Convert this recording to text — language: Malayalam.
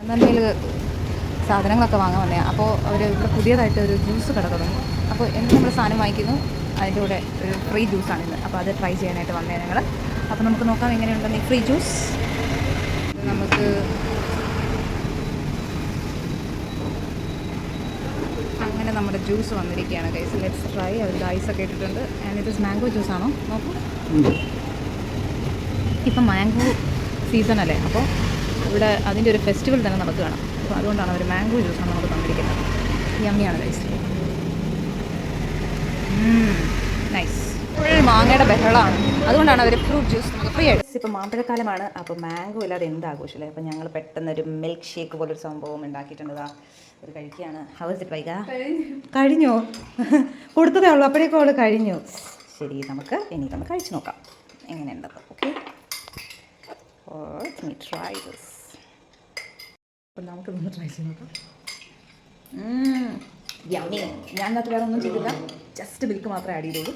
നന്മയിൽ സാധനങ്ങളൊക്കെ വാങ്ങാൻ വന്നതാണ്. അപ്പോൾ അവർ ഇവിടെ പുതിയതായിട്ട് ഒരു ജ്യൂസ് കട തുടങ്ങി. അപ്പോൾ എന്ത് നമ്മൾ സാധനം വാങ്ങിക്കുന്നു അതിൻ്റെ കൂടെ ഒരു ഫ്രീ ജ്യൂസാണിത്. അപ്പോൾ അത് ട്രൈ ചെയ്യാനായിട്ട് വന്നേ ഞങ്ങൾ. അപ്പോൾ നമുക്ക് നോക്കാം എങ്ങനെയുണ്ടെന്ന് ഈ ഫ്രീ ജ്യൂസ്. നമുക്ക് അങ്ങനെ നമ്മുടെ ജ്യൂസ് വന്നിരിക്കുകയാണ് ഗൈസ്. Let's try. അതിൽ ഐസൊക്കെ ഇട്ടിട്ടുണ്ട്. ആൻഡ് ഇത് മാംഗോ ജ്യൂസാണോ നോക്കൂ. ഇപ്പം മാംഗോ സീസൺ അല്ലേ, അപ്പോൾ ഇവിടെ അതിൻ്റെ ഒരു ഫെസ്റ്റിവൽ തന്നെ നടക്കുകയാണ്. അപ്പോൾ അതുകൊണ്ടാണ് അവർ മാംഗോ ജ്യൂസാണ് നമുക്ക് തന്നിരിക്കുന്നത്. യമ്മിയാണ് ഗൈസ്. നൈസ്. ഫുൾ മാങ്ങയുടെ ബഹളമാണ്, അതുകൊണ്ടാണ് അവർ ഫ്രൂട്ട് ജ്യൂസ് ഫ്രീ ആയിട്ട്. ഇപ്പോൾ മാമ്പഴക്കാലമാണ്, അപ്പോൾ മാംഗോ ഇല്ലാതെ എന്ത് ആഘോഷമില്ലേ. അപ്പോൾ ഞങ്ങൾ പെട്ടെന്നൊരു മിൽക്ക് ഷേക്ക് പോലൊരു സംഭവം ഉണ്ടാക്കിയിട്ടുണ്ട്. ഒരു കഴിക്കുകയാണ്. ഹൗ ഇസ് ഇറ്റ് വൈക? കഴിഞ്ഞോ? കൊടുത്തതേ ഉള്ളൂ, അപ്പോഴേക്കും അവൾ കഴിഞ്ഞു. ശരി, നമുക്കൊന്ന് കഴിച്ച് നോക്കാം എങ്ങനെയുണ്ടെന്ന്. Okay, let me try this. അപ്പോൾ നമുക്കിതൊന്ന് ട്രൈ ചെയ്ത് നോക്കാം. യമ്മി. ഞാൻ അതിനകത്ത് വേറെ ഒന്നും ചെയ്തില്ല, ജസ്റ്റ് മിൽക്ക് മാത്രമേ ആഡ് ചെയ്തുള്ളൂ.